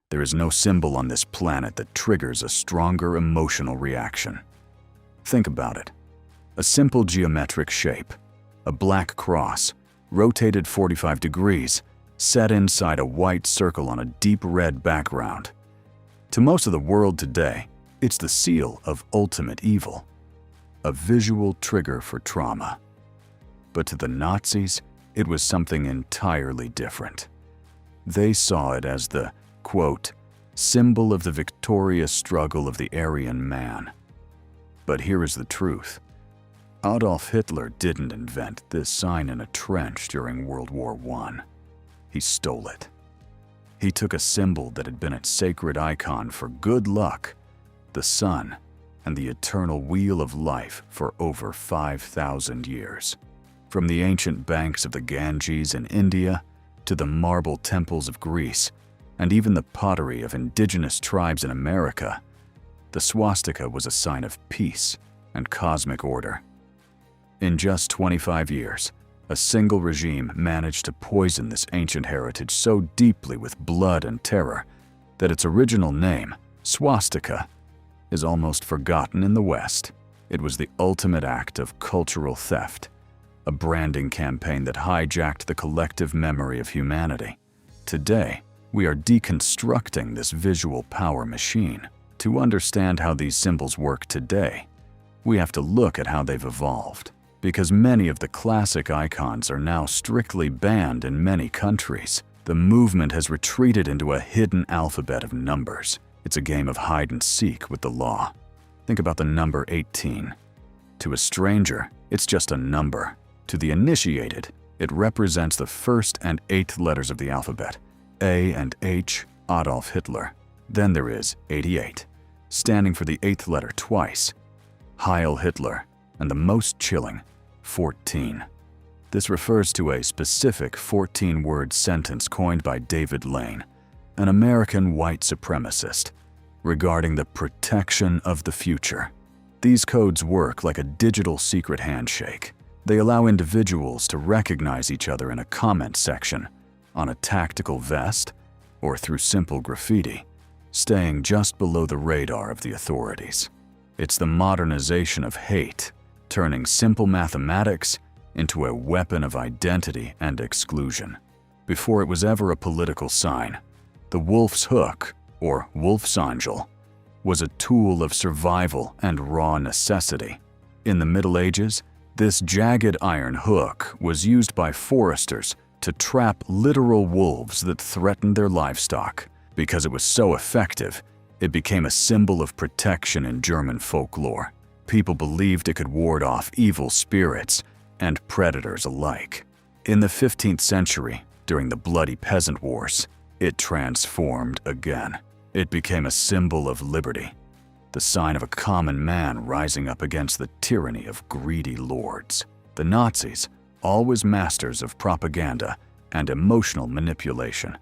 There is no symbol on this planet that triggers a stronger emotional reaction. Think about it. A simple geometric shape, a black cross, rotated 45 degrees, set inside a white circle on a deep red background. To most of the world today, it's the seal of ultimate evil, a visual trigger for trauma. But to the Nazis, it was something entirely different. They saw it as the, quote, symbol of the victorious struggle of the Aryan man. But here is the truth. Adolf Hitler didn't invent this sign in a trench during World War I. He stole it. He took a symbol that had been a sacred icon for good luck, the sun, and the eternal wheel of life for over 5,000 years. From the ancient banks of the Ganges in India to the marble temples of Greece, and even the pottery of indigenous tribes in America, the swastika was a sign of peace and cosmic order. In just 25 years, a single regime managed to poison this ancient heritage so deeply with blood and terror that its original name, swastika, is almost forgotten in the West. It was the ultimate act of cultural theft, a branding campaign that hijacked the collective memory of humanity. Today, we are deconstructing this visual power machine. To understand how these symbols work today, we have to look at how they've evolved. Because many of the classic icons are now strictly banned in many countries, the movement has retreated into a hidden alphabet of numbers. It's a game of hide and seek with the law. Think about the number 18. To a stranger, it's just a number. To the initiated, it represents the first and 8th letters of the alphabet. A and H, Adolf Hitler. Then there is 88, standing for the 8th letter twice, Heil Hitler, and the most chilling, 14. This refers to a specific 14-word sentence coined by David Lane, an American white supremacist, regarding the protection of the future. These codes work like a digital secret handshake. They allow individuals to recognize each other in a comment section, on a tactical vest, or through simple graffiti, staying just below the radar of the authorities. It's the modernization of hate, turning simple mathematics into a weapon of identity and exclusion. Before it was ever a political sign, the wolf's hook, or Wolfsangel, was a tool of survival and raw necessity. In the Middle Ages, this jagged iron hook was used by foresters to trap literal wolves that threatened their livestock. Because it was so effective, it became a symbol of protection in German folklore. People believed it could ward off evil spirits and predators alike. In the 15th century, during the bloody peasant wars, it transformed again. It became a symbol of liberty, the sign of a common man rising up against the tyranny of greedy lords. The Nazis, always masters of propaganda and emotional manipulation,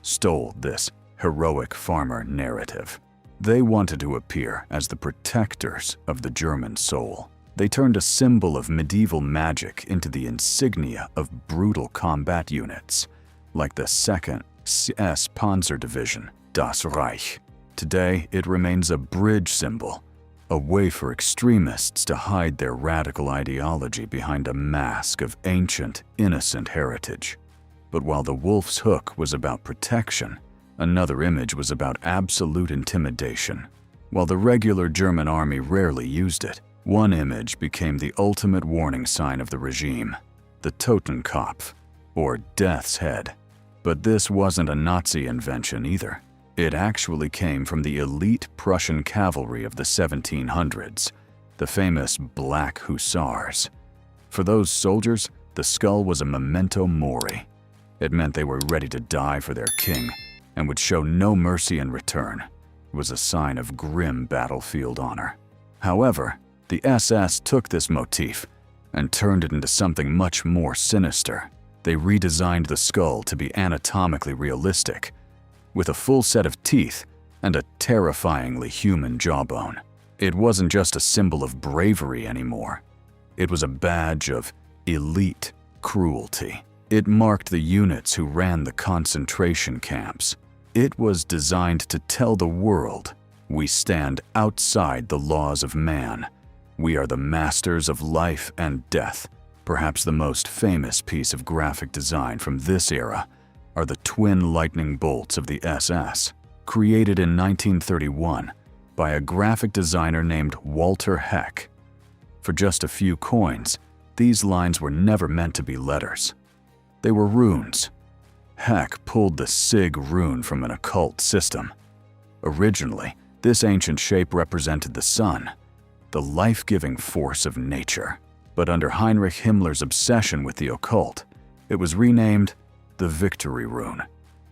stole this heroic farmer narrative. They wanted to appear as the protectors of the German soul. They turned a symbol of medieval magic into the insignia of brutal combat units, like the 2nd SS Panzer Division, Das Reich. Today, it remains a bridge symbol, a way for extremists to hide their radical ideology behind a mask of ancient, innocent heritage. But while the wolf's hook was about protection, another image was about absolute intimidation. While the regular German army rarely used it, one image became the ultimate warning sign of the regime, the Totenkopf, or Death's Head. But this wasn't a Nazi invention either. It actually came from the elite Prussian cavalry of the 1700s, the famous Black Hussars. For those soldiers, the skull was a memento mori. It meant they were ready to die for their king and would show no mercy in return. It was a sign of grim battlefield honor. However, the SS took this motif and turned it into something much more sinister. They redesigned the skull to be anatomically realistic, with a full set of teeth and a terrifyingly human jawbone. It wasn't just a symbol of bravery anymore. It was a badge of elite cruelty. It marked the units who ran the concentration camps. It was designed to tell the world, we stand outside the laws of man. We are the masters of life and death. Perhaps the most famous piece of graphic design from this era are the twin lightning bolts of the SS, created in 1931 by a graphic designer named Walter Heck. For just a few coins, these lines were never meant to be letters. They were runes. Heck pulled the Sig rune from an occult system. Originally, this ancient shape represented the sun, the life-giving force of nature. But under Heinrich Himmler's obsession with the occult, it was renamed the Victory Rune.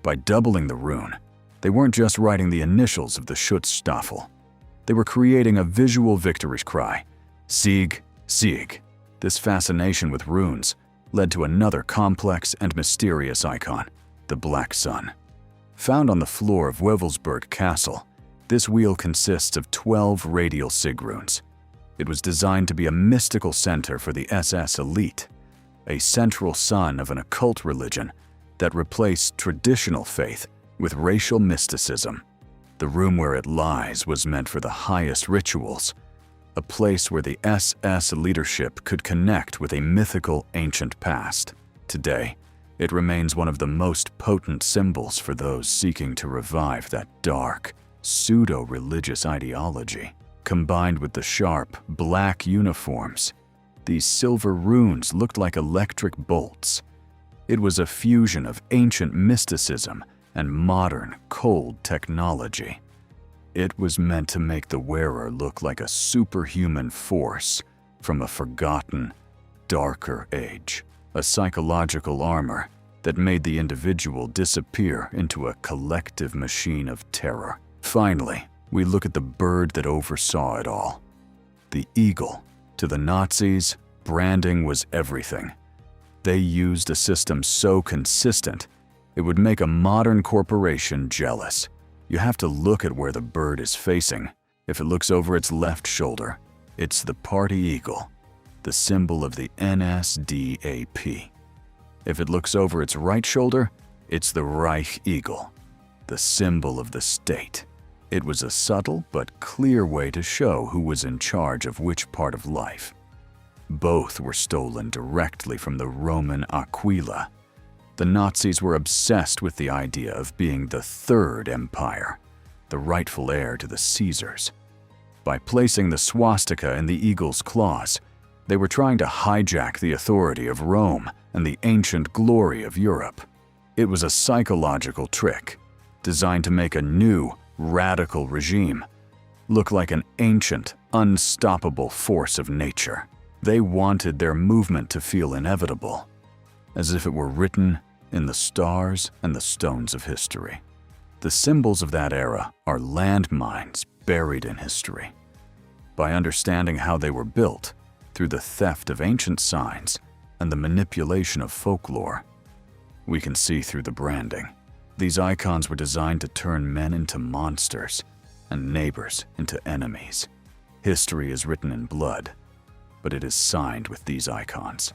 By doubling the rune, they weren't just writing the initials of the Schutzstaffel. They were creating a visual victory cry, Sieg, Sieg. This fascination with runes led to another complex and mysterious icon, the Black Sun. Found on the floor of Wewelsburg Castle, this wheel consists of 12 radial Sig runes. It was designed to be a mystical center for the SS elite, a central sun of an occult religion that replaced traditional faith with racial mysticism. The room where it lies was meant for the highest rituals, a place where the SS leadership could connect with a mythical ancient past. Today, it remains one of the most potent symbols for those seeking to revive that dark, pseudo-religious ideology. Combined with the sharp, black uniforms, these silver runes looked like electric bolts. It was a fusion of ancient mysticism and modern, cold technology. It was meant to make the wearer look like a superhuman force from a forgotten, darker age, a psychological armor that made the individual disappear into a collective machine of terror. Finally, we look at the bird that oversaw it all. The eagle. To the Nazis, branding was everything. They used a system so consistent, it would make a modern corporation jealous. You have to look at where the bird is facing. If it looks over its left shoulder, it's the party eagle, the symbol of the NSDAP. If it looks over its right shoulder, it's the Reich Eagle, the symbol of the state. It was a subtle but clear way to show who was in charge of which part of life. Both were stolen directly from the Roman Aquila. The Nazis were obsessed with the idea of being the Third Empire, the rightful heir to the Caesars. By placing the swastika in the eagle's claws, they were trying to hijack the authority of Rome and the ancient glory of Europe. It was a psychological trick designed to make a new, radical regime look like an ancient, unstoppable force of nature. They wanted their movement to feel inevitable, as if it were written in the stars and the stones of history. The symbols of that era are landmines buried in history. By understanding how they were built, through the theft of ancient signs and the manipulation of folklore, we can see through the branding. These icons were designed to turn men into monsters and neighbors into enemies. History is written in blood, but it is signed with these icons.